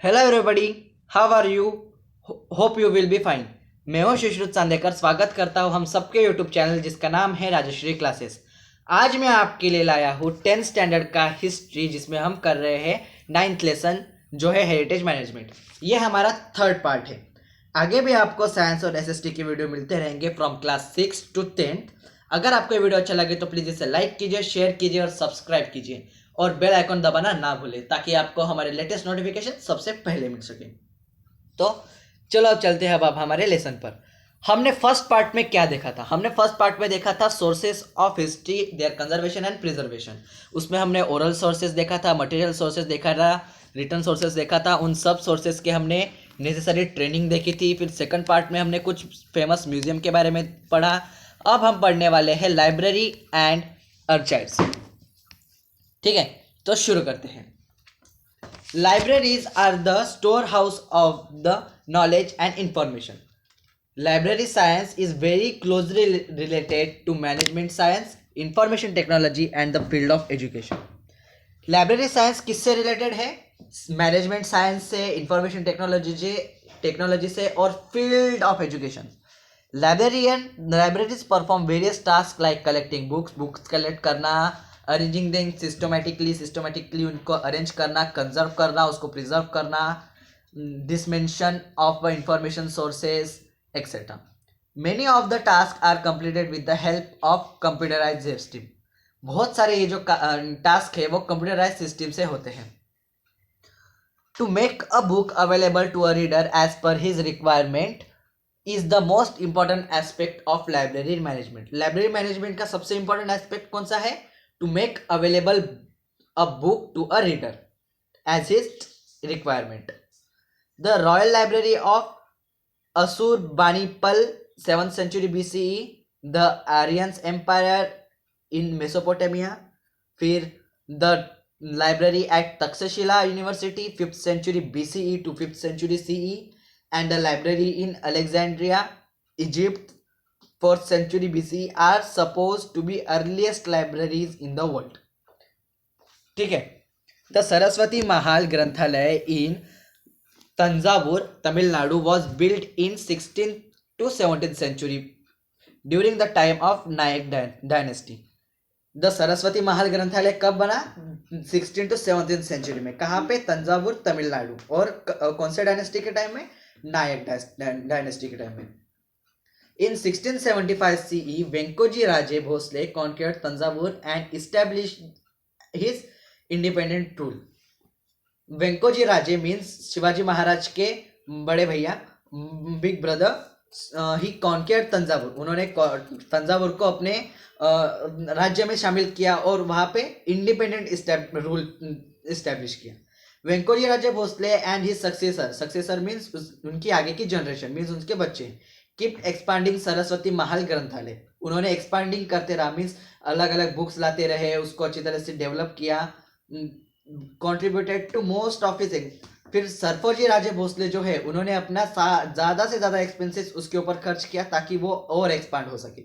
Hello everybody, how are you? Hope you will be fine. मैं हूं सुश्रुत चांदेकर, स्वागत करता हूं हम सबके यूट्यूब चैनल जिसका नाम है राजश्री क्लासेस। आज मैं आपके लिए लाया हूं 10th स्टैंडर्ड का हिस्ट्री, जिसमें हम कर रहे हैं 9th लेसन जो है हेरिटेज मैनेजमेंट। ये हमारा थर्ड पार्ट है। आगे भी आपको साइंस और एसएसटी की वीडियो मिलते रहेंगे फ्रॉम क्लास 6 to 10th। अगर आपको ये वीडियो अच्छा लगे तो प्लीज़ इसे लाइक कीजिए, शेयर कीजिए और सब्सक्राइब कीजिए, और बेल आइकन दबाना ना भूलें ताकि आपको हमारे लेटेस्ट नोटिफिकेशन सबसे पहले मिल सके। तो चलो अब चलते हैं अब हमारे लेसन पर। हमने फर्स्ट पार्ट में क्या देखा था? हमने फर्स्ट पार्ट में देखा था sources of history, their conservation and preservation. उसमें हमने ओरल सोर्सेस देखा था, मटेरियल सोर्सेस देखा था, रिटर्न सोर्सेस देखा था। उन सब सोर्सेस के हमने नेसेसरी ट्रेनिंग देखी थी। फिर सेकंड पार्ट में हमने कुछ फेमस म्यूजियम के बारे में पढ़ा। अब हम पढ़ने वाले हैं लाइब्रेरी एंड आर्काइव्स। ठीक है, तो शुरू करते हैं। Libraries are the storehouse of the knowledge and information. Library science is very closely related to management science, information technology and the field of education. Library science किससे related है? Management science से, information technology से और field of education. Libraries perform various task like collecting books collect करना, arranging them systematically उनको arrange करना, conserve करना, उसको प्रिजर्व करना, dissemination of information sources etcetera. Many of the task are completed with the help of computerised system. बहुत सारे ये जो टास्क है वो कंप्यूटराइज्ड सिस्टम से होते हैं। To make a book available to a reader as per his requirement is the most important aspect of library management. Library management का सबसे इंपॉर्टेंट एस्पेक्ट कौन सा है? To make available a book to a reader as his requirement. The royal library of Ashurbanipal 7th century BCE, the Aryans empire in Mesopotamia. फिर the library at Takshashila university 5th century BCE to 5th century CE, and the library in Alexandria, Egypt 4th century BCE are supposed to be earliest libraries in the world. ठीक है। The Saraswati Mahal Granthalaya in Thanjavur, Tamil Nadu was built in 16th to 17th century during the time of Nayak dynasty. The Saraswati Mahal Granthalaya कब बना? 16 to 17th century में। कहाँ पे? तंजावुर, तमिलनाडु। और कौन से डायनेस्टी के टाइम में? नायक डायनेस्टी के टाइम में। In 1675 CE, Venkoji Raje Bhosale conquered Thanjavur and established his independent rule. Venkoji Raje means Shivaji Maharaj के बड़े भैया, big brother. He conquer Thanjavur, उन्होंने तंजावुर को अपने राज्य में शामिल किया और वहाँ पे इंडिपेंडेंट रूल इस्टेब्लिश किया। Venkoji Raje Bhosale and his successor means उनकी आगे की जनरेशन मीन्स उनके बच्चे कीप एक्सपांडिंग सरस्वती महाल ग्रंथालय। उन्होंने एक्सपांडिंग करते रहा मीन्स अलग अलग बुक्स लाते रहे, उसको अच्छी तरह से डेवलप किया, contributed to most of his. फिर सरफोजी राजे भोसले जो है उन्होंने अपना ज़्यादा से ज़्यादा एक्सपेंसेस उसके ऊपर खर्च किया ताकि वो और एक्सपांड हो सके।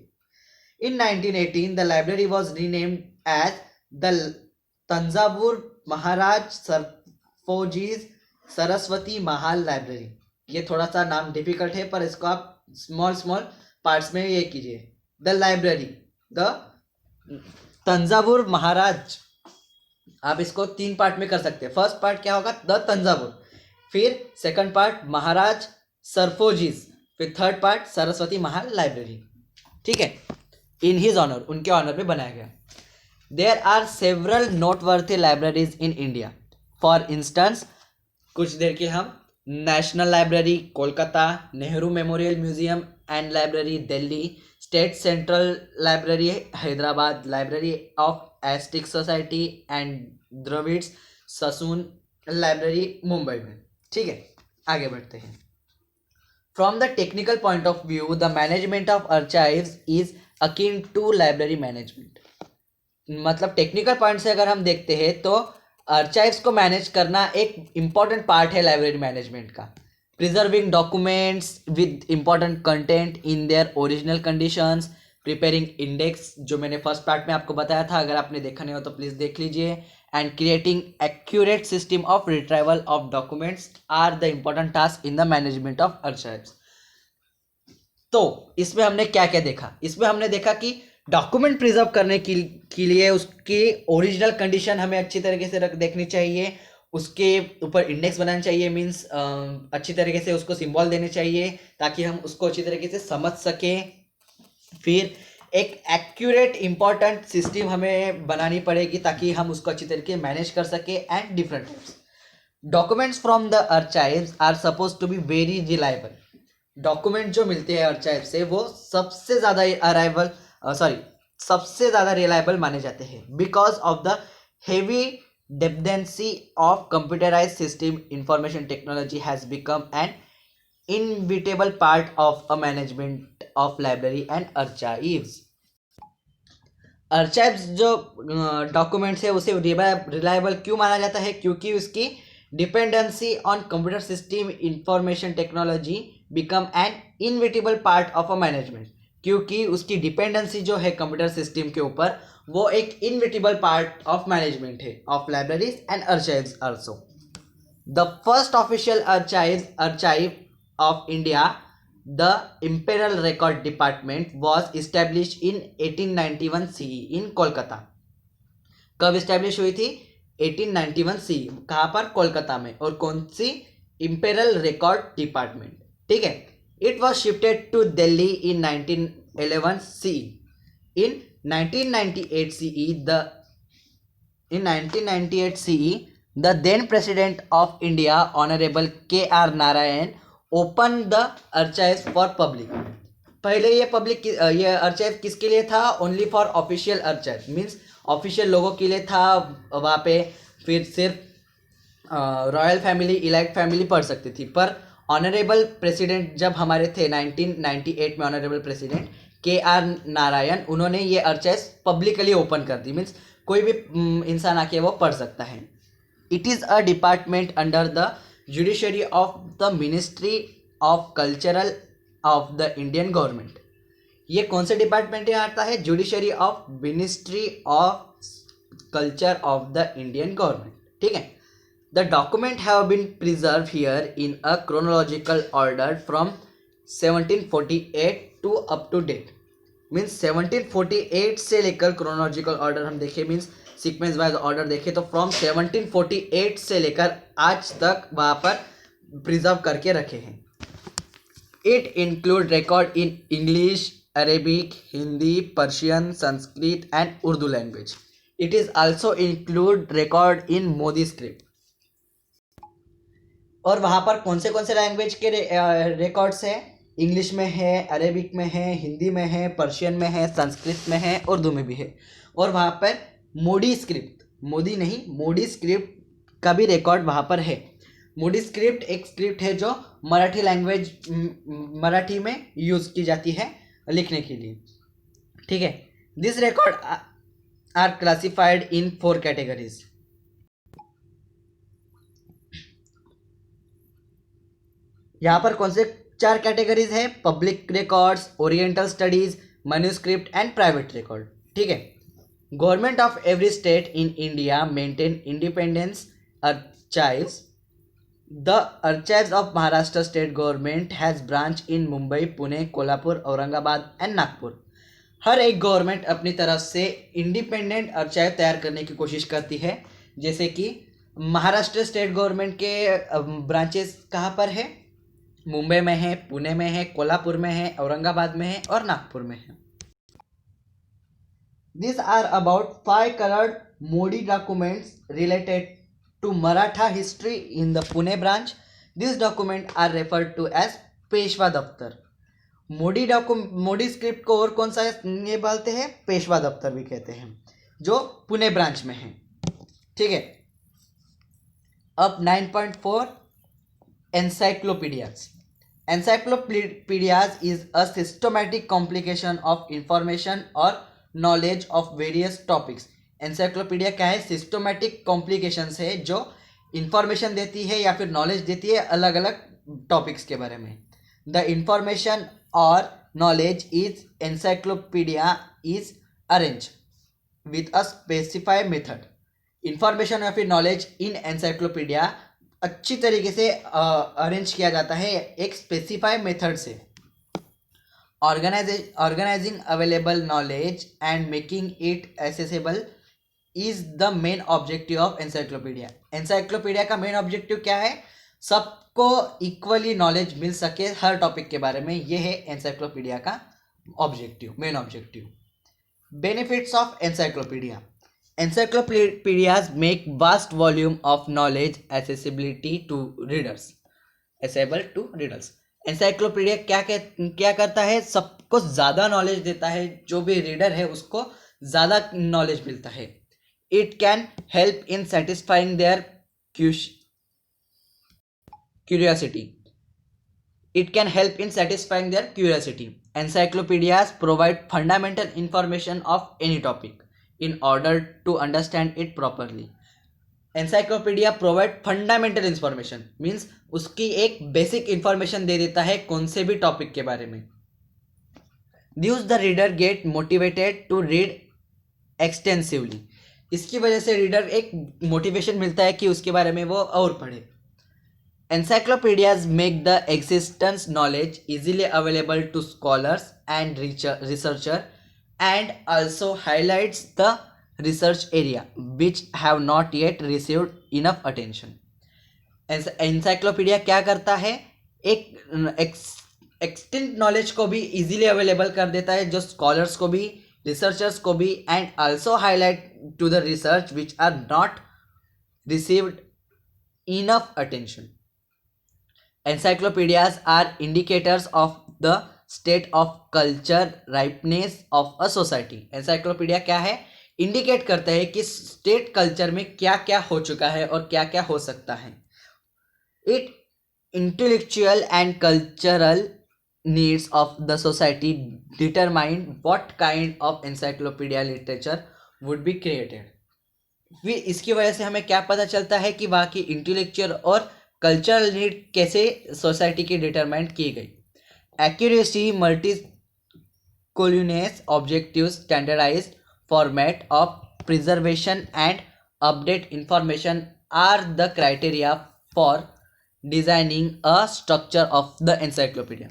In 1918, the library was renamed as the Tanjavur Maharaj Sarfoji's Saraswati Mahal library. ये थोड़ा सा नाम डिफिकल्ट है पर इसको आप स्मॉल पार्ट्स में ये कीजिए। द लाइब्रेरी, द तंजावुर महाराज, आप इसको 3 पार्ट में कर सकते हैं। फर्स्ट पार्ट क्या होगा? द तंजावुर। फिर सेकंड पार्ट महाराज सरफोजीज। फिर third part Saraswati Mahal library. ठीक है, इन हिज ऑनर, उनके ऑनर में बनाया गया। There are several noteworthy libraries in India. For instance, कुछ देर के हम national library Kolkata, Nehru memorial museum and library Delhi, state central library Hyderabad, library of Asiatic society and द्रविड्स ससून लाइब्रेरी मुंबई में। ठीक है, आगे बढ़ते हैं। From the technical point of view, the management of archives is akin to library management. मतलब technical point से अगर हम देखते हैं तो आर्काइव्स को मैनेज करना एक इम्पॉर्टेंट पार्ट है लाइब्रेरी मैनेजमेंट का। Preserving documents with important content in their original conditions, preparing index, जो मैंने फर्स्ट पार्ट में आपको बताया था, अगर आपने देखा नहीं हो तो प्लीज़ देख लीजिए, and creating accurate system of retrieval of documents are the important task in the management of archives. तो इसमें हमने क्या क्या देखा? इसमें हमने देखा कि डॉक्यूमेंट प्रिजर्व करने के लिए उसकी ओरिजिनल कंडीशन हमें अच्छी तरीके से देखनी चाहिए, उसके ऊपर इंडेक्स बनाना चाहिए, मीन्स अच्छी तरीके से उसको सिंबल देने चाहिए ताकि हम उसको अच्छी तरीके से समझ सकें. फिर एक एक्यूरेट इंपॉर्टेंट सिस्टम हमें बनानी पड़ेगी ताकि हम उसको अच्छी तरीके से मैनेज कर सके. And different documents from the archives are suppose to be very reliable. Document जो मिलते हैं आर्काइव से वो सबसे ज़्यादा रिलायबल माने जाते हैं because of the heavy dependency of computerized system. Information technology has become an inevitable part of a management of library and archives. archives जो डॉक्यूमेंट्स है उसे रिलायबल क्यों माना जाता है? क्योंकि उसकी dependency on computer system information technology become an inevitable part of a management. क्योंकि उसकी डिपेंडेंसी जो है कंप्यूटर सिस्टम के ऊपर वो एक इनविटेबल पार्ट ऑफ मैनेजमेंट है of libraries and archives also. The first official archive of India, the imperial record department, was establish in 1891 CE इन कोलकाता. कब इस्टेब्लिश हुई थी? 1891 CE. कहाँ पर? कोलकाता में. और कौन सी? Imperial record department. ठीक है. It was shifted to Delhi in 1911 CE. In 1998 CE, the then President of India, Honorable K.R. Narayan, opened the archives for public. पहले ये archive किसके लिए था? Only for official archive, means official लोगों के लिए था. वहाँ पे फिर सिर्फ रॉयल फैमिली, इलाइट फैमिली पढ़ सकती थी. पर ऑनरेबल प्रेसिडेंट जब हमारे थे 1998 में, ऑनरेबल प्रेसिडेंट K.R. नारायण, उन्होंने ये आर्काइव्स पब्लिकली ओपन कर दी. मीन्स कोई भी इंसान आके वो पढ़ सकता है. It is a department under the judiciary of the ministry of cultural of the Indian government. ये कौन से डिपार्टमेंट में आता है? Judiciary of ministry of culture of the Indian government. ठीक है. The document have been preserve here in a chronological order from 1748 to up to date. Means 1748 से लेकर क्रोनोलॉजिकल ऑर्डर हम देखें, मीन्स सीक्वेंस वाइज ऑर्डर देखें तो from 1748 से लेकर आज तक वहाँ पर प्रिजर्व करके रखे हैं. It include record in English, Arabic, Hindi, Persian, Sanskrit and Urdu language. It is also include record in Modi script. और वहाँ पर कौन से लैंग्वेज के रिकॉर्ड्स हैं? इंग्लिश में है, अरेबिक में है, हिंदी में है, पर्शियन में है, संस्कृत में है, उर्दू में भी है. और वहाँ पर मोडी स्क्रिप्ट, मोडी स्क्रिप्ट का भी रिकॉर्ड वहाँ पर है. मोडी स्क्रिप्ट एक स्क्रिप्ट है जो मराठी में यूज़ की जाती है लिखने के लिए. ठीक है. This record are classified in 4 categories. यहाँ पर कौन से 4 कैटेगरीज है? Public records, oriental studies, manuscript and private record. ठीक है. Government of every state in India maintain independence archives. The archives of Maharashtra state government has branch in Mumbai, Pune, Kolhapur, Aurangabad and Nagpur. हर एक government अपनी तरफ से इंडिपेंडेंट आर्काइव तैयार करने की कोशिश करती है. जैसे कि महाराष्ट्र स्टेट गवर्नमेंट के ब्रांचेस कहाँ पर है? मुंबई में है, पुणे में है, कोल्हापुर में है, औरंगाबाद में है और नागपुर में है. These are about 5 crore Modi documents related to Maratha history in the Pune branch. These documents are referred to as Peshwa दफ्तर. मोडी स्क्रिप्ट को और कौन सा ये बोलते हैं? पेशवा दफ्तर भी कहते हैं, जो पुणे ब्रांच में है. ठीक है. अब 9.4 encyclopaedias. Encyclopedias is a systematic complication of information or knowledge of various topics. Encyclopedia क्या है? सिस्टोमेटिक कॉम्प्लिकेशंस है जो इंफॉर्मेशन देती है या फिर नॉलेज देती है अलग अलग टॉपिक्स के बारे में. द इंफॉर्मेशन और knowledge is encyclopedia is arrange with a specified method. Information या फिर नॉलेज इन एनसाइक्लोपीडिया अच्छी तरीके से अरेंज किया जाता है एक स्पेसिफाइड मेथड से. Organizing available knowledge and making it accessible is the main objective of encyclopedia. Encyclopedia का मेन ऑब्जेक्टिव क्या है? सबको इक्वली नॉलेज मिल सके हर टॉपिक के बारे में. ये है एनसाइक्लोपीडिया का objective, main objective. Benefits of encyclopedia. Encyclopedias make vast volume of knowledge accessible to readers. Encyclopedia क्या करता है? सबको ज़्यादा नॉलेज देता है. जो भी रीडर है उसको ज़्यादा नॉलेज मिलता है. It can help in satisfying their curiosity. Encyclopedias provide fundamental information of any topic in order to understand it properly. Encyclopedia provide fundamental information means उसकी एक बेसिक इंफॉर्मेशन दे देता है कौन से भी टॉपिक के बारे में. Does the reader get motivated to read extensively. इसकी वजह से रीडर एक मोटिवेशन मिलता है कि उसके बारे में वो और पढ़े. Encyclopedias make the existence knowledge easily available to scholars and researcher and also highlights the research area which have not yet received enough attention. Encyclopedia क्या करता है? एक एक्सटेंट नॉलेज को भी इजीली अवेलेबल कर देता है, जो स्कॉलर्स को भी, रिसर्चर्स को भी, and also highlight to the research which are not received enough attention. Encyclopedias are indicators of the state of culture ripeness of a society. Encyclopedia क्या है? इंडिकेट करता है कि स्टेट कल्चर में क्या क्या हो चुका है और क्या क्या हो सकता है. It intellectual and cultural needs of the society determine what kind of encyclopedia literature would be created. फिर इसकी वजह से हमें क्या पता चलता है कि वहाँ की इंटेलेक्चुअल और कल्चरल नीड कैसे सोसाइटी की डिटरमाइन की गई. Accuracy, multi culturalness, objective, standardised format of preservation and update information are the criteria for designing a structure of the encyclopedia.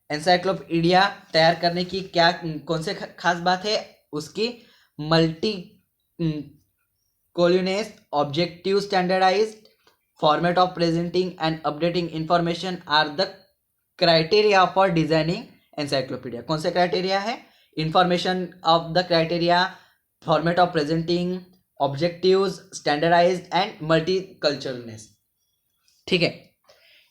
Encyclopedia तैयार करने की क्या कौन से खास बात है? उसकी multi culturalness, objective, standardised, format of presenting and updating information are the criteria for designing encyclopedia. कौन से क्राइटेरिया है? Information of the criteria, format of presenting, objectives, standardised and multiculturalness. ठीक है.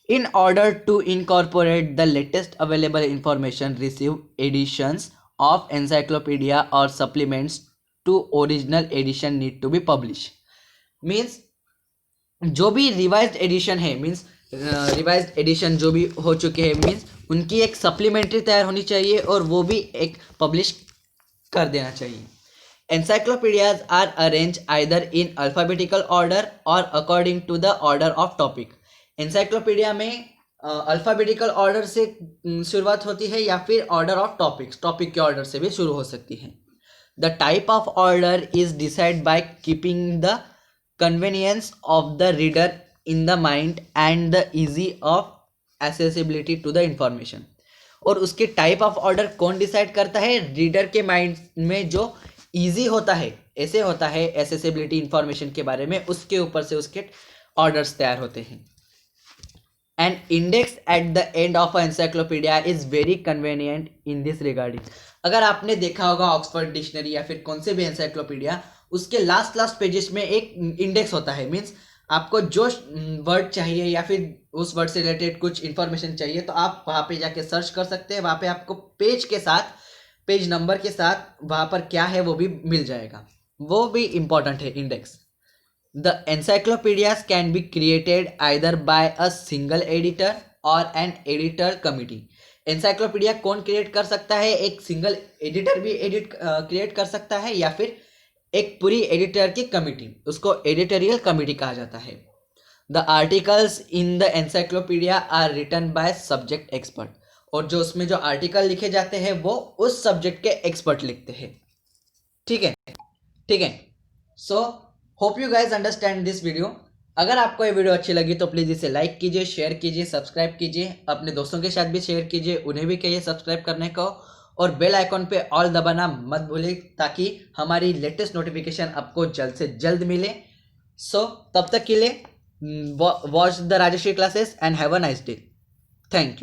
In order to incorporate the latest available information, receive editions of encyclopedia और supplements to original edition need to be publish. Means जो भी revised edition है, means revised edition जो भी हो चुके हैं, मीन्स उनकी एक सप्लीमेंट्री तैयार होनी चाहिए और वो भी एक पब्लिश कर देना चाहिए. Encyclopedias are arranged either in alphabetical order or according to the order of topic. Encyclopedia में अल्फ़ाबेटिकल ऑर्डर से शुरुआत होती है या फिर ऑर्डर ऑफ टॉपिक्स, टॉपिक के ऑर्डर से भी शुरू हो सकती है. The type of order is decide by keeping the convenience of the reader in the mind and the easy of accessibility to the information. और उसके टाइप ऑफ ऑर्डर कौन डिसाइड करता है? रीडर के माइंड में जो ईजी होता है, ऐसे होता है एक्सेसिबिलिटी इंफॉर्मेशन के बारे में, उसके ऊपर से उसके ऑर्डर्स तैयार होते हैं. An index at the end of encyclopedia is very convenient in this regarding. अगर आपने देखा होगा ऑक्सफोर्ड डिक्शनरी या फिर कौन से भी एनसाइक्लोपीडिया, उसके लास्ट पेजेस में एक इंडेक्स होता है. मीन्स आपको जो वर्ड चाहिए या फिर उस वर्ड से रिलेटेड कुछ इंफॉर्मेशन चाहिए तो आप वहाँ पे जाके सर्च कर सकते हैं. वहाँ पे आपको पेज के साथ, पेज नंबर के साथ वहाँ पर क्या है वो भी मिल जाएगा. वो भी इम्पॉर्टेंट है index. The encyclopaedias can be created either bye a single editor और एन एडिटर कमिटी. एनसाइक्लोपीडिया कौन क्रिएट कर सकता है? एक सिंगल एडिटर भी क्रिएट कर सकता है या फिर एक पूरी एडिटर की कमिटी, उसको एडिटोरियल कमिटी कहा जाता है. The articles in the encyclopedia are written by subject expert. और जो उसमें जो आर्टिकल लिखे जाते हैं वो उस सब्जेक्ट के एक्सपर्ट लिखते हैं. ठीक है. So hope you guys understand this video. अगर आपको ये वीडियो अच्छी लगी तो प्लीज़ इसे लाइक कीजिए, शेयर कीजिए, सब्सक्राइब कीजिए, अपने दोस्तों के साथ भी शेयर कीजिए, उन्हें भी कहिए सब्सक्राइब करने को, और बेल आइकॉन पे ऑल दबाना मत भूलिए ताकि हमारी लेटेस्ट नोटिफिकेशन आपको जल्द से जल्द मिले। सो तब तक के लिए watch the Rajshree classes and have a nice day. Thank you.